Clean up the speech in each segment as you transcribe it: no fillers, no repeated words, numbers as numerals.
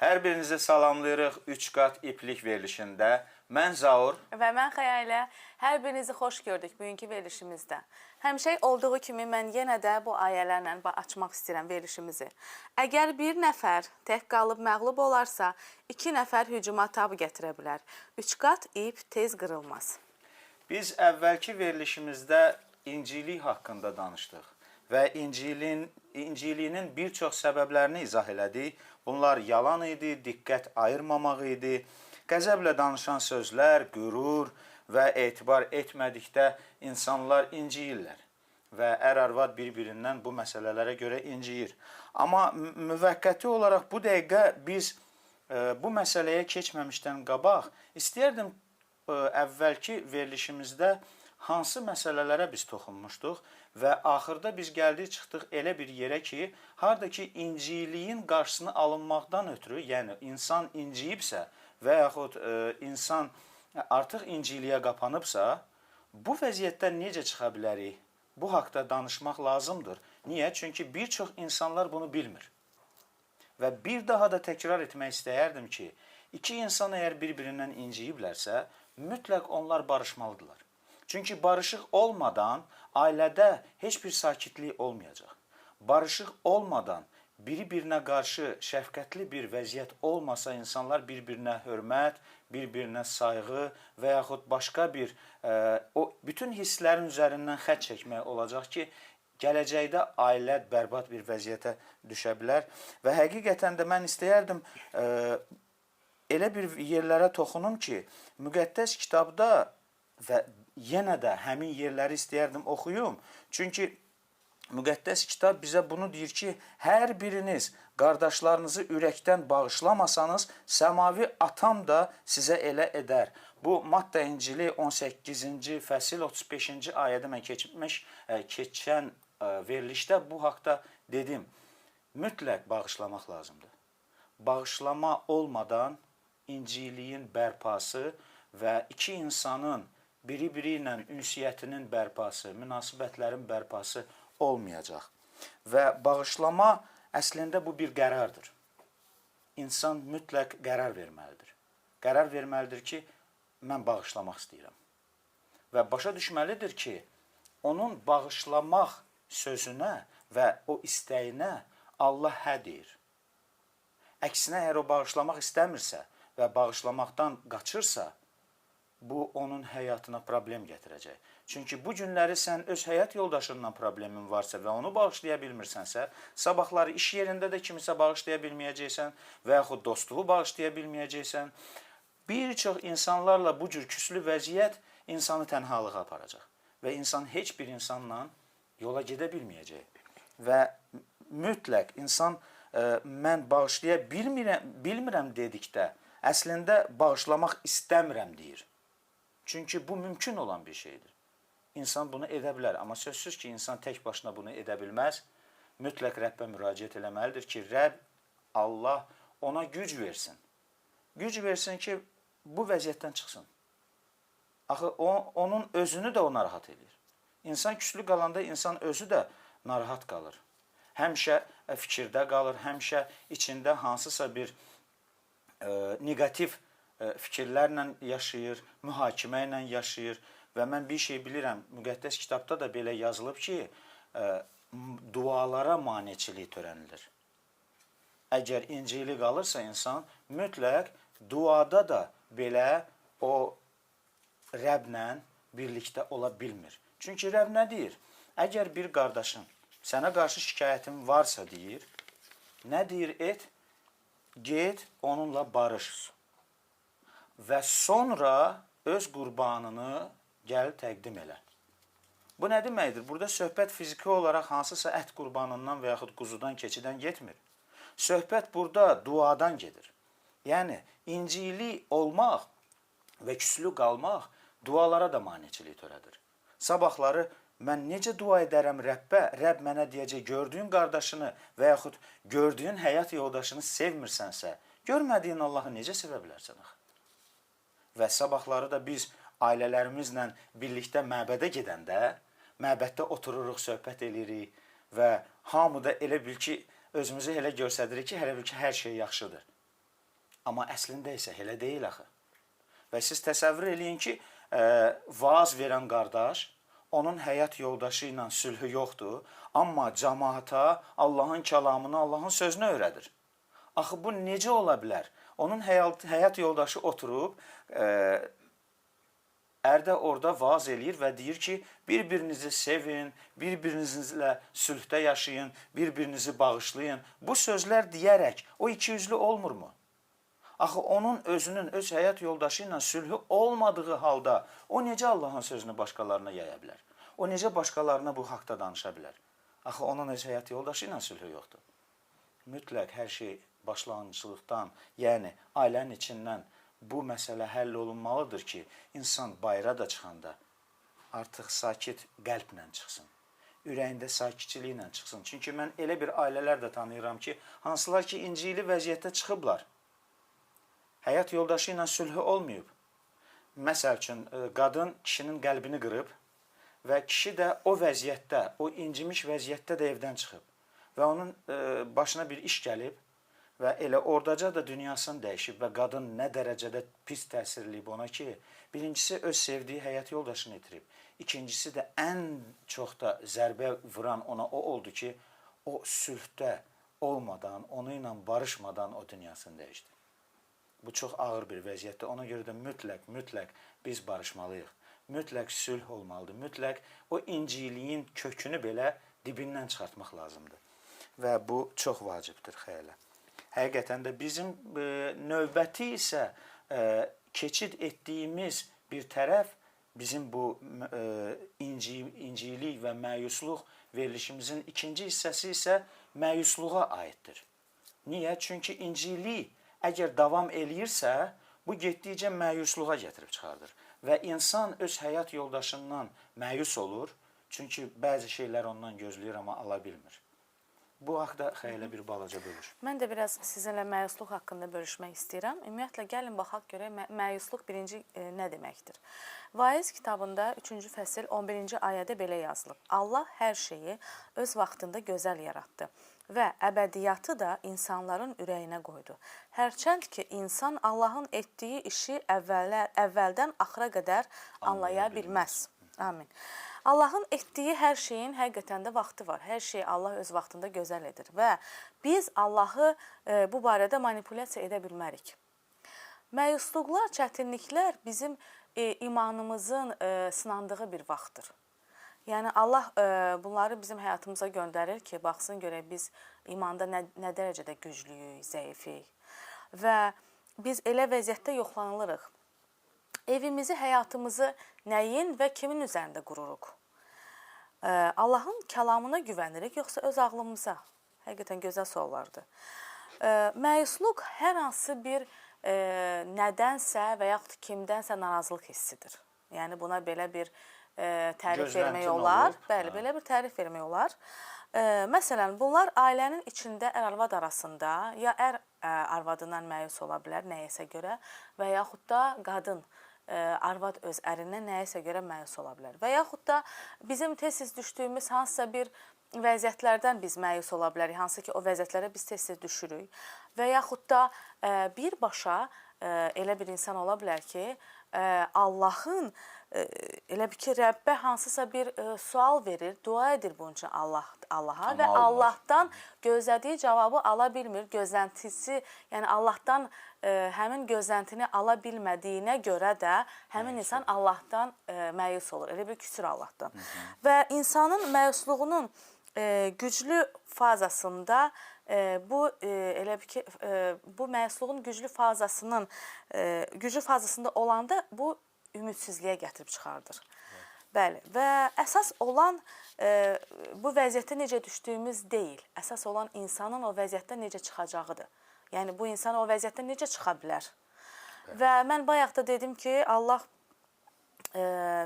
Hər birinizi salamlayırıq 3 qat iplik verilişində. Mən Zaur. Və mən Xəyalə hər birinizi xoş gördük bugünkü verilişimizdə. Həmişə olduğu kimi mən yenə də bu ayələrlə açmaq istəyirəm verilişimizi. Əgər bir nəfər tək qalıb məğlub olarsa, 2 nəfər hücuma tab gətirə bilər. 3 qat ip tez qırılmaz. Biz əvvəlki verilişimizdə İncillik haqqında danışdıq və İncilinin bir çox səbəblərini izah elədik. Bunlar yalan idi, diqqət ayırmamaq idi, qəzəblə danışan sözlər, qürur və etibar etmədikdə insanlar inciyirlər və ər-arvad bir-birindən bu məsələlərə görə inciyir. Amma müvəqqəti olaraq bu dəqiqə biz bu məsələyə keçməmişdən qabaq istəyərdim əvvəlki verilişimizdə hansı məsələlərə biz toxunmuşduq və axırda biz gəldik çıxdıq elə bir yerə ki, haradakı inciyiliyin qarşısını alınmaqdan ötürü, yəni insan inciyibsə və yaxud insan artıq inciliyə qapanıbsa, bu vəziyyətdən necə çıxa bilərik? Bu haqda danışmaq lazımdır. Niyə? Çünki bir çox insanlar bunu bilmir. Və bir daha da təkrar etmək istəyərdim ki, iki insan əgər bir-birindən inciyiblərsə, mütləq onlar barışmalıdırlar. Çünki barışıq olmadan ailədə heç bir sakitlik olmayacaq. Barışıq olmadan biri-birinə qarşı şəfqətli bir vəziyyət olmasa, insanlar bir-birinə hörmət, bir-birinə sayğı və yaxud başqa bir o bütün hisslərin üzərindən xətt çəkmək olacaq ki, gələcəkdə ailə bərbad bir vəziyyətə düşə bilər. Və həqiqətən də mən istəyərdim elə bir yerlərə toxunum ki, müqəddəs kitabda və yenə də həmin yerləri istəyərdim oxuyum. Çünki müqəddəs kitab bizə bunu deyir ki, hər biriniz qardaşlarınızı ürəkdən bağışlamasanız, səmavi atam da sizə elə edər. Bu Matta İncili 18-ci fəsil 35-ci ayədə mən keçən verilişdə bu haqda dedim. Mütləq bağışlamaq lazımdır. Bağışlama olmadan inciliyin bərpası və iki insanın biri-biri ilə ünsiyyətinin bərpası, münasibətlərin bərpası olmayacaq. Və bağışlama əslində bu bir qərardır. İnsan mütləq qərar verməlidir. Qərar verməlidir ki, mən bağışlamaq istəyirəm. Və başa düşməlidir ki, onun bağışlamaq sözünə və o istəyinə Allah hə deyir. Əksinə, əgər o bağışlamaq istəmirsə və bağışlamaqdan qaçırsa, bu onun həyatına problem gətirəcək. Çünki bu günləri sən öz həyat yoldaşından problemin varsa və onu bağışlaya bilmirsənsə, sabahları iş yerində də kimisə bağışlaya bilməyəcəksən və yaxud dostluğu bağışlaya bilməyəcəksən. Bir çox insanlarla bu cür küslü vəziyyət insanı tənhalığa aparacaq və insan heç bir insanla yola gedə bilməyəcək. Və mütləq insan mən bağışlaya bilmirəm dedikdə, əslində bağışlamaq istəmirəm deyir. Çünki bu mümkün olan bir şeydir. İnsan bunu edə bilər, amma sözsüz ki, insan tək başına bunu edə bilməz. Mütləq Rəbbə müraciət eləməlidir ki, Rəbb, Allah ona güc versin. Güc versin ki, bu vəziyyətdən çıxsın. Axı, onun özünü də o narahat edir. İnsan küslü qalanda insan özü də narahat qalır. Həmişə fikirdə qalır, həmişə içində hansısa bir negativ fikirlərlə yaşayır, mühakimə ilə yaşayır və mən bir şey bilirəm, müqəddəs kitabda da belə yazılıb ki, dualara maneçilik törənilir. Əgər incili qalırsa insan, mütləq duada da belə o Rəblə birlikdə ola bilmir. Çünki Rəbb nə deyir? Əgər bir qardaşın sənə qarşı şikayətin varsa deyir, nə deyir et? Get onunla barış. Və sonra öz qurbanını gəl təqdim elə. Bu nə deməkdir? Burada söhbət fiziki olaraq hansısa ət qurbanından və yaxud quzudan, keçidən getmir. Söhbət burada duadan gedir. Yəni, incili olmaq və küslü qalmaq dualara da maneçilik törədir. Sabahları mən necə dua edərəm Rəbbə? Rəbb mənə deyəcək, gördüyün qardaşını və yaxud gördüyün həyat yoldaşını sevmirsənsə, görmədiyin Allahı necə sevə bilərsən axı? Və sabahları da biz ailələrimizlə birlikdə məbədə gedəndə, məbəddə otururuq, söhbət edirik və hamı da elə bil ki, özümüzü elə göstəririk ki, elə bil ki, hər şey yaxşıdır. Amma əslində isə elə deyil axı. Və siz təsəvvür eləyin ki, vaaz verən qardaş, onun həyat yoldaşı ilə sülhü yoxdur, amma cəmaata Allahın kəlamını, Allahın sözünü öyrədir. Axı bu necə ola bilər? Onun həyat yoldaşı oturub, ərdə orada vaaz eləyir və deyir ki, bir-birinizi sevin, bir-birinizlə sülhdə yaşayın, bir-birinizi bağışlayın. Bu sözlər deyərək o ikiyüzlü olmurmu? Axı onun özünün, öz həyat yoldaşı ilə sülhü olmadığı halda o necə Allahın sözünü başqalarına yaya bilər? O necə başqalarına bu haqda danışa bilər? Axı onun öz həyat yoldaşı ilə sülhü yoxdur. Mütləq hər şey başlanğıcılıqdan, yəni ailənin içindən bu məsələ həll olunmalıdır ki, insan bayıra da çıxanda artıq sakit qəlblə çıxsın. Ürəyində sakitçiliklə çıxsın. Çünki mən elə bir ailələr də tanıyıram ki, hansılar ki, incili vəziyyətdə çıxıblar. Həyat yoldaşı ilə sülhü olmayıb. Məsəl üçün, qadın kişinin qəlbini qırıb və kişi də o vəziyyətdə, o incimiş vəziyyətdə də evdən çıxıb. Və onun başına bir iş gəlib və elə oradaca da dünyasını dəyişib və qadın nə dərəcədə pis təsirləyib ona ki, birincisi öz sevdiyi həyat yoldaşını itirib. İkincisi də ən çox da zərbə vuran ona o oldu ki, o sülhdə olmadan, onu ilə barışmadan o dünyasını dəyişdi. Bu çox ağır bir vəziyyətdir. Ona görə də mütləq biz barışmalıyıq. Mütləq sülh olmalıdır. Mütləq o inciliyin kökünü belə dibindən çıxartmaq lazımdır. Və bu çox vacibdir xəyala. Həqiqətən də bizim növbəti isə keçid etdiyimiz bir tərəf bizim bu incilik və məyusluq verilişimizin ikinci hissəsi isə məyusluğa aiddir. Niyə? Çünki incilik əgər davam eləyirsə, bu getdikcə məyusluğa gətirib çıxardır. Və insan öz həyat yoldaşından məyus olur, çünki bəzi şeylər ondan gözləyir, amma ala bilmir. Bu haqda xəyala bir balaca bölür. Mən də biraz sizinlə məyusluq haqqında bölüşmək istəyirəm. Ümumiyyətlə, gəlin baxaq görək məyusluq birinci nə deməkdir. Vaiz kitabında 3-cü fəsil 11-ci ayədə belə yazılıb. Allah hər şeyi öz vaxtında gözəl yaratdı və əbədiyyatı da insanların ürəyinə qoydu. Hərçənd ki, insan Allahın etdiyi işi əvvəldən axıra qədər anlaya bilməz. Amin. Allahın etdiyi hər şeyin həqiqətən də vaxtı var. Hər şeyi Allah öz vaxtında gözəl edir və biz Allahı bu barədə manipulyasiya edə bilmərik. Məyusluqlar, çətinliklər bizim imanımızın sınandığı bir vaxtdır. Yəni Allah bunları bizim həyatımıza göndərir ki, baxsın görək biz imanda nə dərəcədə güclüyük, zəifik və biz elə vəziyyətdə yoxlanılırıq. Evimizi, həyatımızı nəyin və kimin üzərində qururuq? Allahın kəlamına güvənirik, yoxsa öz ağlımıza? Həqiqətən gözəl suallardır. Məyusluq hər hansı bir nədənsə və yaxud kimdənsə narazılıq hissidir. Yəni buna belə bir tərif vermək olar. Bəli, belə bir tərif vermək olar. Məsələn, bunlar ailənin içində ər-arvad arasında ya ər arvadından məyus ola bilər nəyəsə görə və yaxud da qadın arvad öz ərindən nəyəsə görə məyus ola bilər. Və yaxud da bizim tez-tez düşdüyümüz hansısa bir vəziyyətlərdən biz məyus ola bilərik, hansı ki o vəziyyətlərə biz tez-tez düşürük. Və yaxud da birbaşa elə bir insan ola bilər ki, Allahın elə bir ki, Rəbbə hansısa bir sual verir, dua edir bunun üçün Allaha və Allahdan gözlədiyi cavabı ala bilmir, gözləntisi, yəni Allahdan həmin gözləntini ala bilmədiyinə görə də həmin insan Allahdan məyus olur, elə bir küsür Allahdan. Və insanın məyusluğunun güclü fazasında elə bir ki, bu məyusluğun güclü fazasında olanda bu ümidsizliyə gətirib çıxardır. Bəli, və əsas olan bu vəziyyətə necə düşdüyümüz deyil. Əsas olan insanın o vəziyyətdən necə çıxacağıdır. Yəni, bu insan o vəziyyətdən necə çıxa bilər. Və mən bayaq da dedim ki, Allah,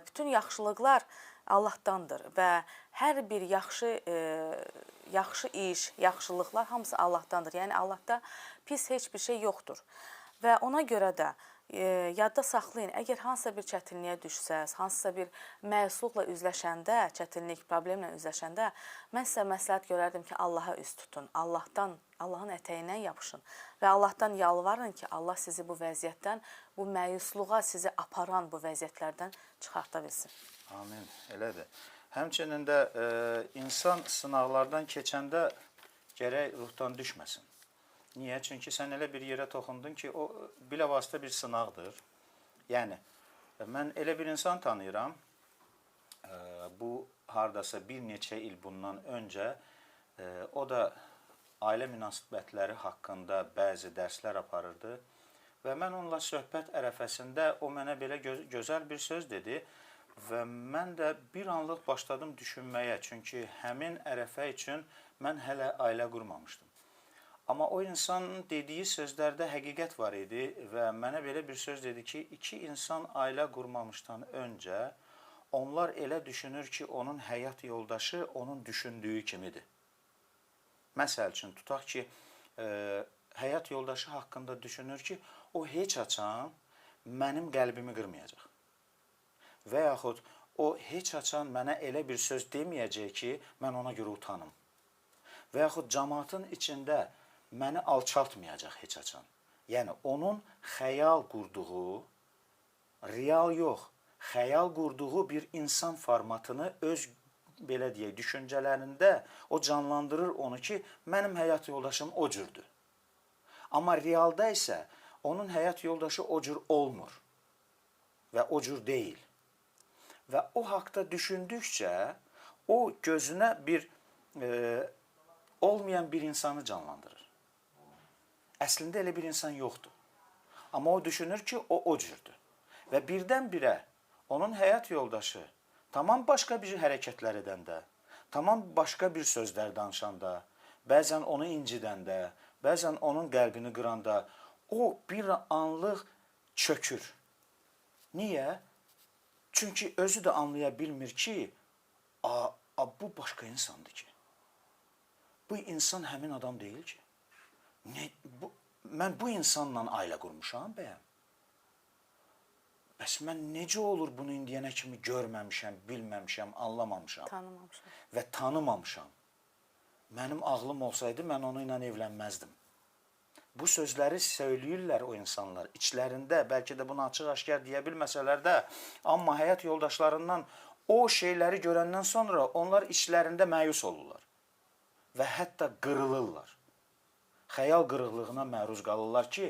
bütün yaxşılıqlar Allahdandır və hər bir yaxşı iş, yaxşılıqlar hamısı Allahdandır. Yəni, Allahda pis heç bir şey yoxdur. Və ona görə də yadda saxlayın, əgər hansısa bir çətinliyə düşsəz, hansısa bir məyusluqla üzləşəndə, çətinlik, problemlə üzləşəndə, mən sizə məsləhət görərdim ki, Allaha üz tutun, Allahın ətəyindən yapışın və Allahdan yalvarın ki, Allah sizi bu vəziyyətdən, bu məyusluğa sizi aparan bu vəziyyətlərdən çıxarta bilsin. Amin, elədir. Həmçinin də insan sınaqlardan keçəndə gərək ruhdan düşməsin. Niyə? Çünki sən elə bir yerə toxundun ki, o bilavasitə bir sınaqdır. Yəni, mən elə bir insan tanıyıram, bu hardasa bir neçə il bundan öncə, o da ailə münasibətləri haqqında bəzi dərslər aparırdı və mən onunla söhbət ərəfəsində o mənə belə gözəl bir söz dedi və mən də bir anlıq başladım düşünməyə, çünki həmin ərəfə üçün mən hələ ailə qurmamışdım. Amma o insanın dediyi sözlərdə həqiqət var idi və mənə belə bir söz dedi ki, iki insan ailə qurmamışdan öncə onlar elə düşünür ki, onun həyat yoldaşı onun düşündüyü kimidir. Məsəl üçün, tutaq ki, həyat yoldaşı haqqında düşünür ki, o heç açan mənim qəlbimi qırmayacaq. Və yaxud o heç açan mənə elə bir söz deməyəcək ki, mən ona görə utanım. Və yaxud cəmaatın içində məni alçaltmayacaq heç açan. Yəni, onun xəyal qurduğu, real yox, xəyal qurduğu bir insan formatını öz, belə deyək, düşüncələrində o canlandırır onu ki, mənim həyat yoldaşım o cürdür. Amma realda isə onun həyat yoldaşı o cür olmur və o cür deyil. Və o haqda düşündükcə o gözünə bir olmayan bir insanı canlandırır. Əslində elə bir insan yoxdur. Amma o düşünür ki, o cürdür. Və birdən-birə onun həyat yoldaşı tamam başqa bir hərəkətlər edəndə, tamam başqa bir sözlər danışanda, bəzən onu incidəndə, bəzən onun qəlbini qıranda o bir anlıq çökür. Niyə? Çünki özü də anlaya bilmir ki, bu başqa insandır ki. Bu insan həmin adam deyil ki. Mən bu insanla ailə qurmuşam bəyəm. Bəs mən necə olur bunu indiyənə kimi görməmişəm, bilməmişəm, anlamamışam və tanımamışam. Mənim ağlım olsaydı mən onu ilə evlənməzdim. Bu sözləri söyləyirlər o insanlar. İçlərində, bəlkə də bunu açıq-aşkar deyə bilməsələr də, amma həyat yoldaşlarından o şeyləri görəndən sonra onlar içlərində məyus olurlar və hətta qırılırlar. Xəyal qırıqlığına məruz qalırlar ki,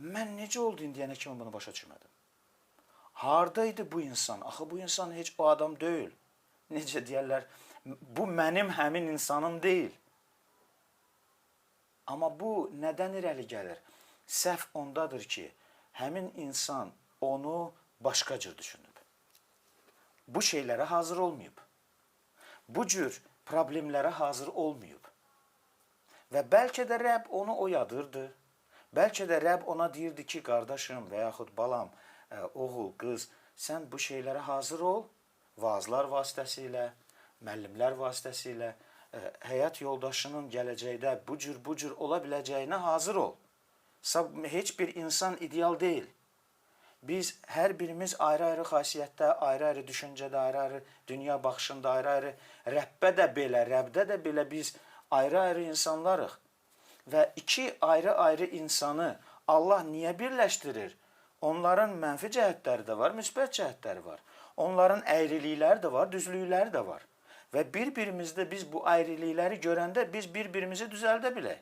mən necə oldu indiyənə kimi bunu başa düşmədim. Hardaydı bu insan? Axı bu insan heç o adam deyil. Necə deyərlər, bu mənim həmin insanım deyil. Amma bu nədən irəli gəlir? Səhv ondadır ki, həmin insan onu başqa cür düşünüb. Bu şeylərə hazır olmayıb. Bu cür problemlərə hazır olmayıb. Və bəlkə də Rəbb onu oyadırdı. Bəlkə də Rəbb ona deyirdi ki, qardaşım və yaxud balam, oğul, qız, sən bu şeylərə hazır ol, vaazlar vasitəsilə, müəllimlər vasitəsilə, həyat yoldaşının gələcəkdə bu cür ola biləcəyinə hazır ol. Heç bir insan ideal deyil. Biz hər birimiz ayrı-ayrı xasiyyətdə, ayrı-ayrı düşüncədə, ayrı-ayrı dünya baxışında, ayrı-ayrı Rəbdə də belə biz ayrı-ayrı insanlarıq və iki ayrı-ayrı insanı Allah niyə birləşdirir? Onların mənfi cəhətləri də var, müsbət cəhətləri var. Onların əyrilikləri də var, düzlükləri də var. Və bir-birimizdə biz bu ayrılıqları görəndə biz bir-birimizi düzəldə bilək.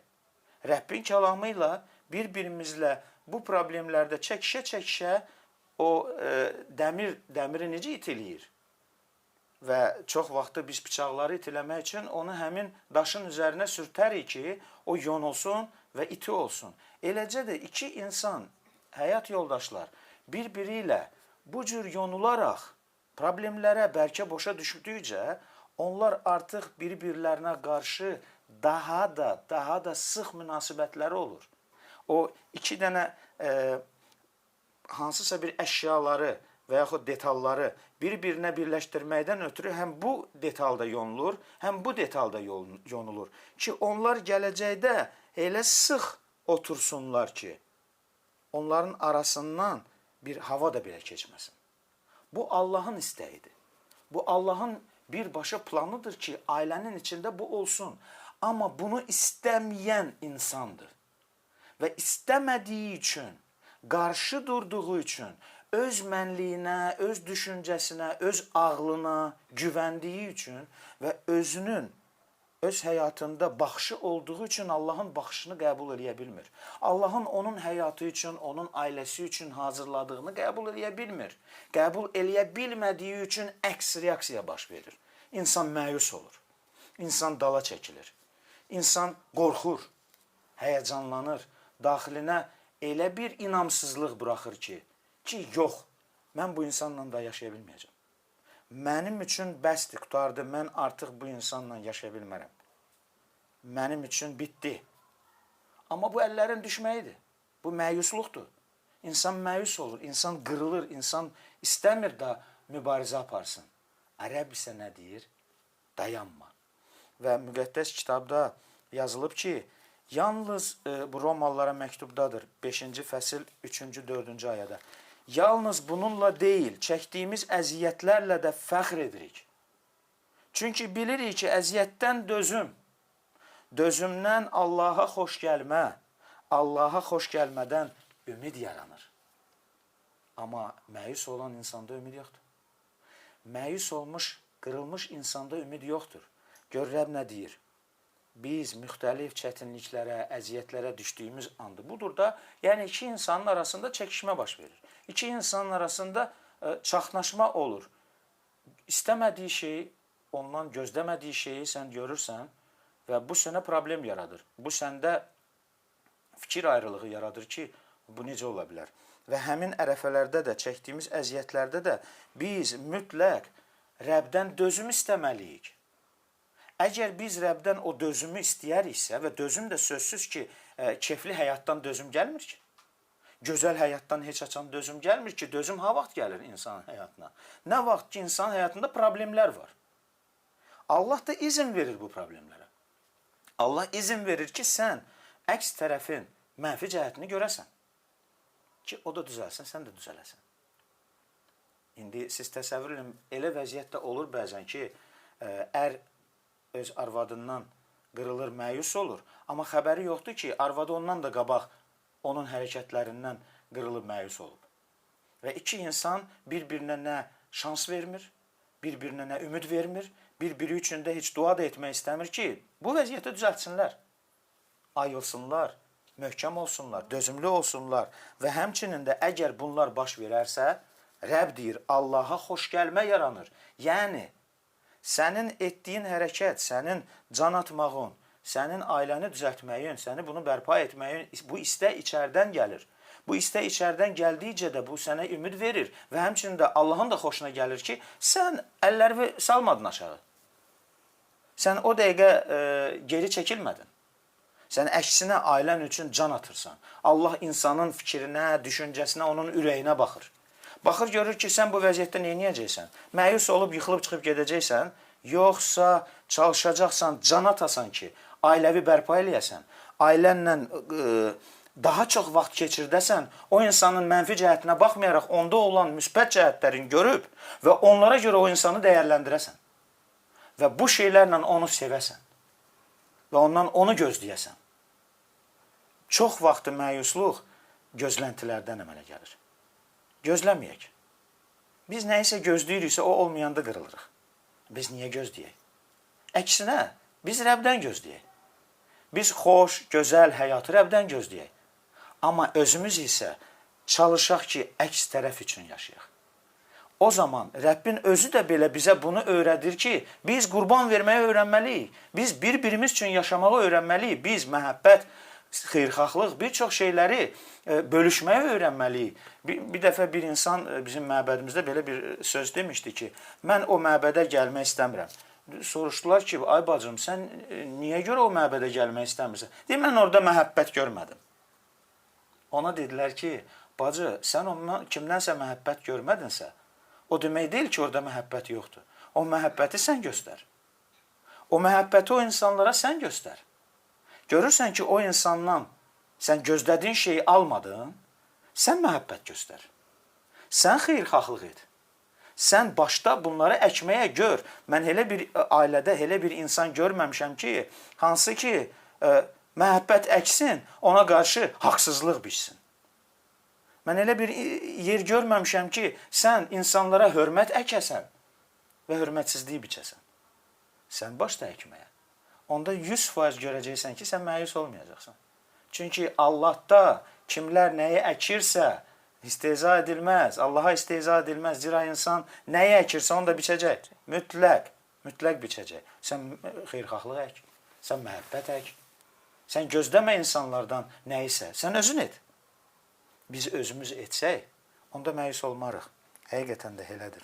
Rəbbin kəlamı ilə bir-birimizlə bu problemlərdə çəkişə-çəkişə o dəmiri necə itiləyir? Və çox vaxtı biz bıçaqları itiləmək üçün onu həmin daşın üzərinə sürtərik ki, o yonulsun və iti olsun. Eləcə də iki insan, həyat yoldaşlar bir-biri ilə bu cür yonularaq problemlərə bəlkə boşa düşdükcə onlar artıq bir-birlərinə qarşı daha da sıx münasibətləri olur. O iki dənə hansısa bir əşyaları və yaxud detalları bir-birinə birləşdirməkdən ötürü həm bu detalda yonulur, həm bu detalda yonulur ki, onlar gələcəkdə elə sıx otursunlar ki, onların arasından bir hava da belə keçməsin. Bu Allahın istəyidir. Bu Allahın birbaşa planıdır ki, ailənin içində bu olsun. Amma bunu istəməyən insandır. Və istəmədiyi üçün, qarşı durduğu üçün, öz mənliyinə, öz düşüncəsinə, öz ağlına güvəndiyi üçün və özünün öz həyatında baxışı olduğu üçün Allahın baxışını qəbul edə bilmir. Allahın onun həyatı üçün, onun ailəsi üçün hazırladığını qəbul edə bilmir. Qəbul edə bilmədiyi üçün əks reaksiya baş verir. İnsan məyus olur. İnsan dala çəkilir. İnsan qorxur, həyəcanlanır. Daxilinə elə bir inamsızlıq buraxır ki, yox, mən bu insanla da yaşaya bilməyəcəm. Mənim üçün bəsdir, qutardı, mən artıq bu insanla yaşaya bilmərəm. Mənim üçün bitdi. Amma bu əllərin düşməyidir. Bu məyusluqdur. İnsan məyus olur, insan qırılır, insan istəmir də mübarizə aparsın. Ərəb isə nə deyir? Dayanma. Və müqəddəs kitabda yazılıb ki, yalnız bu Romalılara məktubdadır, 5-ci fəsil 3-cü, 4-cü ayədə. Yalnız bununla deyil, çəkdiyimiz əziyyətlərlə də fəxr edirik. Çünki bilirik ki, əziyyətdən dözüm, dözümdən Allaha xoş gəlmə, Allaha xoş gəlmədən ümid yaranır. Amma məyus olan insanda ümid yoxdur. Məyus olmuş, qırılmış insanda ümid yoxdur. Gör Rəbb nə deyir? Biz müxtəlif çətinliklərə, əziyyətlərə düşdüyümüz andır. Budur da, yəni iki insanın arasında çəkişmə baş verir. İki insanın arasında çaxnaşma olur. İstəmədiyi şeyi, ondan gözləmədiyi şeyi sən görürsən və bu sənə problem yaradır. Bu səndə fikir ayrılığı yaradır ki, bu necə ola bilər? Və həmin ərəfələrdə də, çəkdiyimiz əziyyətlərdə də biz mütləq Rəbdən dözüm istəməliyik. Əgər biz Rəbdən o dözümü istəyəriksə və dözüm də sözsüz ki, keyfli həyatdan dözüm gəlmir ki. Gözəl həyatdan heç açan dözüm gəlmir ki, dözüm ha vaxt gəlir insanın həyatına. Nə vaxt ki, insan həyatında problemlər var. Allah da izin verir bu problemlərə. Allah izin verir ki, sən əks tərəfin mənfi cəhətini görəsən. Ki, o da düzəlsin, sən də düzələsən. İndi siz təsəvvür edin, elə vəziyyətdə olur bəzən ki, ər öz arvadından qırılır, məyus olur. Amma xəbəri yoxdur ki, arvadı ondan da qabaq onun hərəkətlərindən qırılıb, məyus olub. Və iki insan bir-birinə nə şans vermir, bir-birinə nə ümid vermir, bir-biri üçün də heç dua da etmək istəmir ki, bu vəziyyəti düzəltsinlər, ayılsınlar, möhkəm olsunlar, dözümlü olsunlar və həmçinin də əgər bunlar baş verərsə, Rəbb deyir, Allaha xoş gəlmə yaranır. Yəni, sənin etdiyin hərəkət, sənin can atmağın, sənin ailəni düzəltməyin, səni bunu bərpa etməyin, bu istək içərdən gəlir. Bu istək içərdən gəldikcə də bu sənə ümid verir və həmçinin də Allahın da xoşuna gəlir ki, sən əlləri salmadın aşağı. Sən o dəqiqə geri çəkilmədin. Sən əksinə ailən üçün can atırsan. Allah insanın fikrinə, düşüncəsinə, onun ürəyinə baxır. Baxır, görür ki, sən bu vəziyyətdə neyniyəcəksən? Məyus olub, yıxılıb çıxıb gedəcəksən, yoxsa çalışacaqsan, can atasan ki, ailəvi bərpa eləyəsən, ailənlə daha çox vaxt keçirdəsən, o insanın mənfi cəhətinə baxmayaraq onda olan müsbət cəhətlərini görüb və onlara görə o insanı dəyərləndirəsən və bu şeylərlə onu sevəsən və ondan onu gözləyəsən. Çox vaxtı məyusluq gözləntilərdən əmələ gəlir. Gözləməyək. Biz nəyisə gözləyiriksə, o olmayanda qırılırıq. Biz niyə gözləyək? Əksinə, biz Rəbdən gözləyək. Biz xoş, gözəl həyatı Rəbdən gözləyək. Amma özümüz isə çalışaq ki, əks tərəf üçün yaşayaq. O zaman Rəbbin özü də belə bizə bunu öyrədir ki, biz qurban verməyi öyrənməliyik. Biz bir-birimiz üçün yaşamağı öyrənməliyik. Biz məhəbbət, xeyirxahlıq, bir çox şeyləri bölüşməyi öyrənməliyik. Bir dəfə bir insan bizim məbədimizdə belə bir söz demişdi ki, mən o məbədə gəlmək istəmirəm. Soruşdular ki, ay bacım, sən niyə görə o məbədə gəlmək istəmirsən? Deyim, mən orada məhəbbət görmədim. Ona dedilər ki, bacı, sən ondan kimdənsə məhəbbət görmədinsə, o demək deyil ki, orada məhəbbət yoxdur. O məhəbbəti sən göstər. O məhəbbəti o insanlara sən göstər. Görürsən ki, o insandan sən gözlədiyin şeyi almadın, sən məhəbbət göstər. Sən xeyirxahlıq et. Sən başda bunları əkməyə gör. Mən elə bir ailədə elə bir insan görməmişəm ki, hansı ki məhəbbət əksin, ona qarşı haqsızlıq biçsin. Mən elə bir yer görməmişəm ki, sən insanlara hörmət əkəsən və hörmətsizliyi biçəsən. Sən başda əkməyə. Onda 100% görəcəksən ki, sən məyus olmayacaqsan. Çünki Allahda kimlər nəyi əkirsə, istehza edilməz, Allaha istehza edilməz. Zira insan nəyi əkirsə, onu da biçəcək. Mütləq biçəcək. Sən xeyirxahlıq ək, sən məhəbbət ək. Sən gözləmə insanlardan nəyisə, sən özün et. Biz özümüz etsək, onda məyus olmarıq. Həqiqətən də elədir.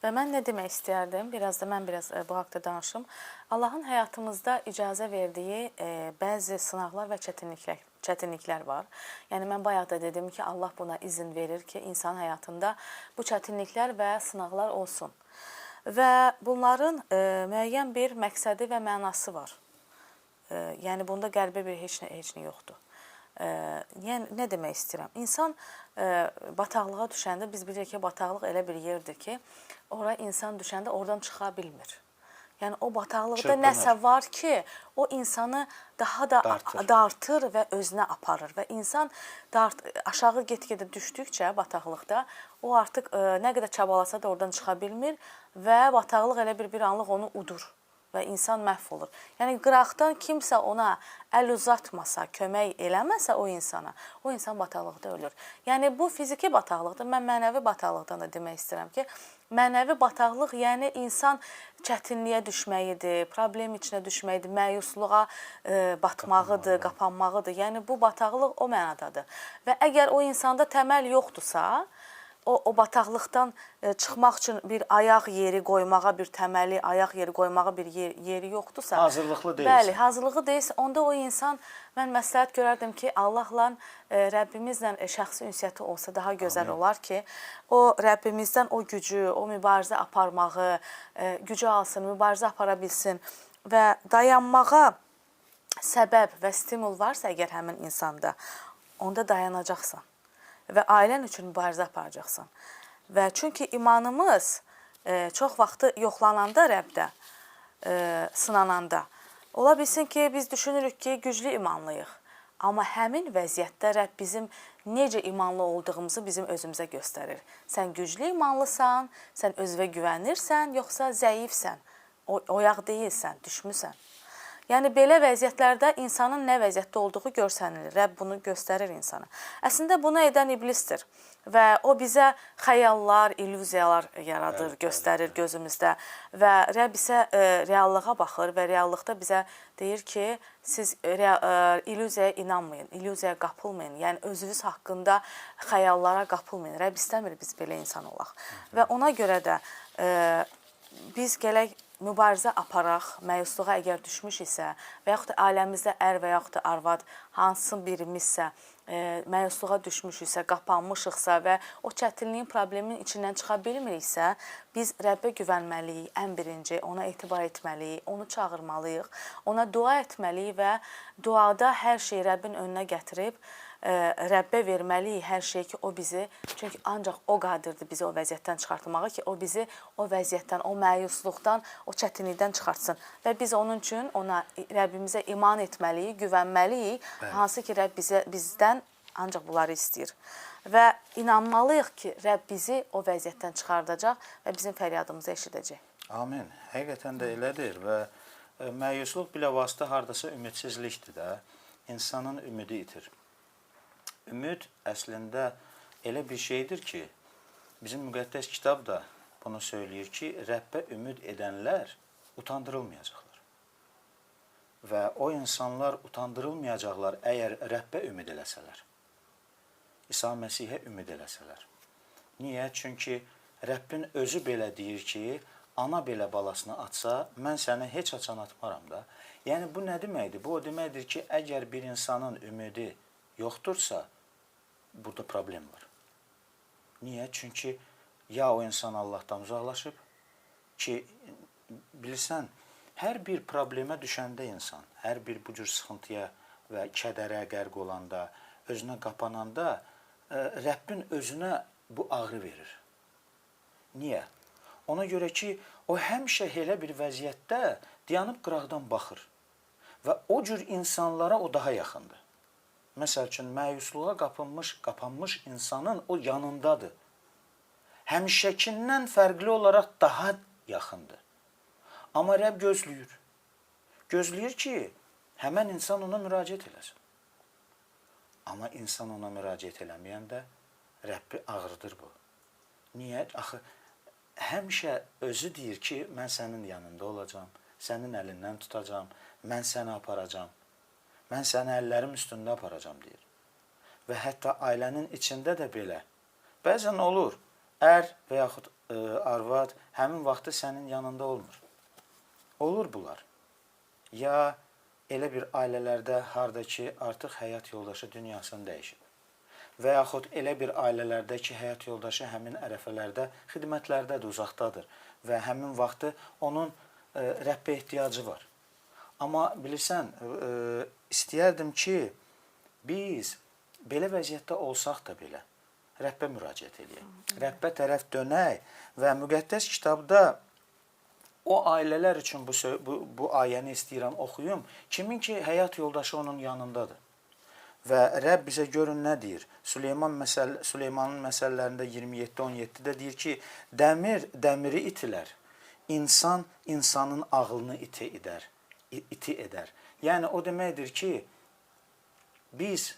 Və mən nə demək istəyərdim? Mən biraz bu haqda danışım. Allahın həyatımızda icazə verdiyi bəzi sınaqlar və çətinliklər var. Yəni mən bayaq da dedim ki, Allah buna izin verir ki, insan həyatında bu çətinliklər və sınaqlar olsun. Və bunların müəyyən bir məqsədi və mənası var. Yəni bunda qəlbə bir heç nə yoxdur. Yəni nə demək istəyirəm? İnsan bataqlığa düşəndə biz bilirik ki, bataqlıq elə bir yerdir ki, ora insan düşəndə oradan çıxa bilmir. Yəni o bataqlıqda nəsə var ki, o insanı daha da dartır və özünə aparır və insan aşağı get-gedə düşdükcə bataqlıqda o artıq nə qədər çabalasa da oradan çıxa bilmir və bataqlıq elə bir anlıq onu udur və insan məhv olur. Yəni qıraqdan kimsə ona əl uzatmasa, kömək eləməsə o insan bataqlıqda ölür. Yəni bu fiziki bataqlıqdır. Mən mənəvi bataqlıqdan da demək istəyirəm ki, mənəvi bataqlıq yəni insan çətinliyə düşməyidir, problem içinə düşməyidir, məyusluğa batmağıdır, qapanmağıdır. Yəni bu bataqlıq o mənadadır. Və əgər o insanda təməl yoxdursa, o bataqlıqdan çıxmaq üçün bir ayaq yeri qoymağa, bir təməli ayaq yeri qoymağa bir yeri yoxdursa, hazırlıqlı deyilsə. Bəli, hazırlığı deyilsə, onda o insan, mən məsləhət görərdim ki, Allahla, Rəbbimizlə şəxsi ünsiyyəti olsa daha gözəl olar ki, o Rəbbimizdən o gücü, o mübarizə aparmağı, gücü alsın, mübarizə apara bilsin və dayanmağa səbəb və stimul varsa əgər həmin insanda, onda dayanacaqsan. Və ailən üçün mübarizə aparacaqsan. Və çünki imanımız çox vaxtı yoxlananda Rəbdə, sınananda, ola bilsin ki, biz düşünürük ki, güclü imanlıyıq. Amma həmin vəziyyətdə Rəbb bizim necə imanlı olduğumuzu bizim özümüzə göstərir. Sən güclü imanlısan, sən özünə güvənirsən, yoxsa zəifsən, oyaq deyilsən, düşmüsən. Yəni, belə vəziyyətlərdə insanın nə vəziyyətdə olduğu görsənilir. Rəbb bunu göstərir insana. Əslində, bunu edən iblisdir. Və o bizə xəyallar, illüziyalar yaradır, göstərir gözümüzdə. Və Rəbb isə reallığa baxır və reallıqda bizə deyir ki, siz illüziyaya inanmayın, illüziyaya qapılmayın. Yəni, özünüz haqqında xəyallara qapılmayın. Rəbb istəmir biz belə insan olaq. Və ona görə də biz gələk mübarizə aparaq, məyusluğa əgər düşmüş isə və yaxud da ailəmizdə ər və yaxud da arvad hansı birimizsə məyusluğa düşmüşüksə, qapanmışıqsa və o çətinliyin, problemin içindən çıxa bilmiriksə, biz Rəbbə güvənməliyik, ən birinci, ona etibar etməliyik, onu çağırmalıyıq, ona dua etməliyik və duada hər şeyi Rəbbin önünə gətirib, Rəbbə verməliyik hər şey ki, o bizi, çünki ancaq o qadirdir bizi o vəziyyətdən çıxartmağa ki, o bizi o vəziyyətdən, o məyusluqdan, o çətinlikdən çıxartsın. Və biz onun üçün ona, Rəbbimizə iman etməliyik, güvənməliyik, hansı ki, Rəbb bizdən ancaq bunları istəyir. Və inanmalıyıq ki, Rəbb bizi o vəziyyətdən çıxardacaq və bizim fəryadımızı eşidəcək. Amin. Həqiqətən də elədir və məyusluq bilavasitə hardasa ümidsizlikdir də, insanın ümidi itir. Ümid əslində elə bir şeydir ki, bizim müqəddəs kitab da bunu söyləyir ki, Rəbbə ümid edənlər utandırılmayacaqlar. Və o insanlar utandırılmayacaqlar əgər Rəbbə ümid eləsələr. İsa Məsihə ümid eləsələr. Niyə? Çünki Rəbbin özü belə deyir ki, ana belə balasını atsa, mən səni heç açan atmaram da. Yəni, bu nə deməkdir? Bu o deməkdir ki, əgər bir insanın ümidi yoxdursa, burada problem var. Niyə? Çünki ya o insan Allahdan uzaqlaşıb ki, bilirsən, hər bir problemə düşəndə insan, hər bir bu cür sıxıntıya və kədərə qərq olanda, özünə qapananda, Rəbbin özünə bu ağrı verir. Niyə? Ona görə ki, o həmişə elə bir vəziyyətdə dayanıb qıraqdan baxır və o cür insanlara o daha yaxındır. Məsəl üçün, məyusluğa qapanmış insanın o yanındadır. Həmişəkindən fərqli olaraq daha yaxındır. Amma Rəbb gözləyir. Gözləyir ki, həmən insan ona müraciət eləsin. Amma insan ona müraciət eləməyəndə Rəbbi ağrıdır bu. Niyə? Axı, həmişə özü deyir ki, mən sənin yanında olacam, sənin əlindən tutacam, mən səni aparacam, mən səni əllərim üstündə aparacam deyir. Və hətta ailənin içində də belə. Bəzən olur, ər və yaxud arvad həmin vaxtı sənin yanında olmur. Olur bunlar. Ya elə bir ailələrdə harda ki, artıq həyat yoldaşı dünyasını dəyişib. Və yaxud elə bir ailələrdə ki, həyat yoldaşı həmin ərəfələrdə, xidmətlərdədir, uzaqdadır və həmin vaxtı onun Rəbbə ehtiyacı var. Amma bilirsən, istəyərdim ki, biz belə vəziyyətdə olsaq da belə Rəbbə müraciət edək. Rəbbə tərəf dönək və müqəddəs kitabda o ailələr üçün bu ayəni istəyirəm oxuyum. Kimin ki, həyat yoldaşı onun yanındadır. Və Rəbb bizə görün nə deyir? Süleymanın məsəllərində 27-17-də deyir ki, dəmiri itilər, insan insanın ağlını iti edər. Yəni, o deməkdir ki, biz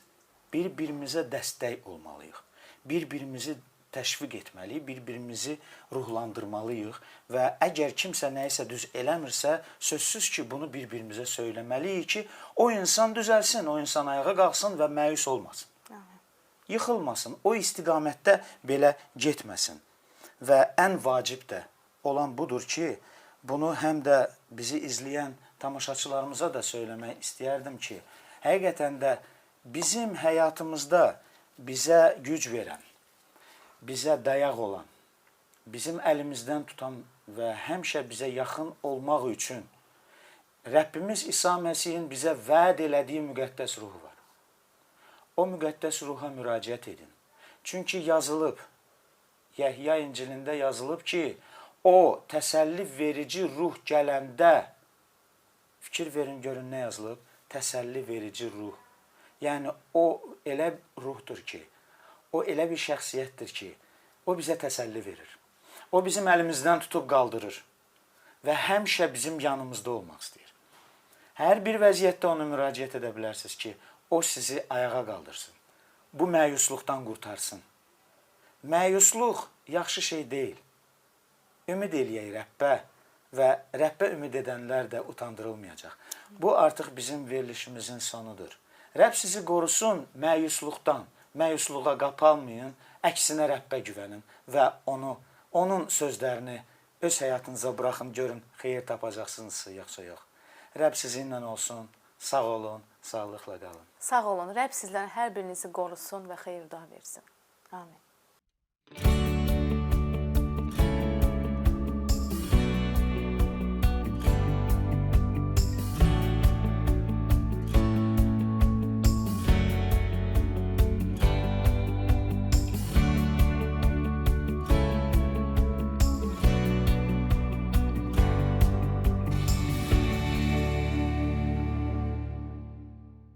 bir-birimizə dəstək olmalıyıq. Bir-birimizi təşviq etməliyik, bir-birimizi ruhlandırmalıyıq və əgər kimsə nəyisə düz eləmirsə, sözsüz ki, bunu bir-birimizə söyləməliyik ki, o insan düzəlsin, o insan ayağa qalsın və məyus olmasın. Yıxılmasın, o istiqamətdə belə getməsin. Və ən vacib də olan budur ki, bunu həm də bizi izləyən tamaşaçılarımıza da söyləmək istəyərdim ki, həqiqətən də bizim həyatımızda bizə güc verən, bizə dayaq olan, bizim əlimizdən tutan və həmişə bizə yaxın olmaq üçün Rəbbimiz İsa Məsihin bizə vəd elədiyi müqəddəs ruhu var. O müqəddəs ruha müraciət edin. Çünki yazılıb, Yəhya İncilində yazılıb ki, o təsəlli verici ruh gələndə, fikir verin görün nə yazılıb, təsəlli verici ruh. Yəni, o elə ruhdur ki, o elə bir şəxsiyyətdir ki, o bizə təsəlli verir. O bizim əlimizdən tutub qaldırır və həmişə bizim yanımızda olmaq istəyir. Hər bir vəziyyətdə ona müraciət edə bilərsiniz ki, o sizi ayağa qaldırsın. Bu məyusluqdan qurtarsın. Məyusluq yaxşı şey deyil. Ümid eləyək Rəbbə və Rəbbə ümid edənlər də utandırılmayacaq. Bu artıq bizim verilişimizin sonudur. Rəbb sizi qorusun məyusluqdan. Məyusluğa qapalmayın, əksinə Rəbbə güvənin və onun sözlərini öz həyatınıza buraxın, görün, xeyir tapacaqsınızsa, yoxsa yox. Rəbb sizinlə olsun, sağ olun, sağlıqla qalın. Sağ olun, Rəbb sizlərin hər birinizi qorusun və xeyir dua versin. Amin.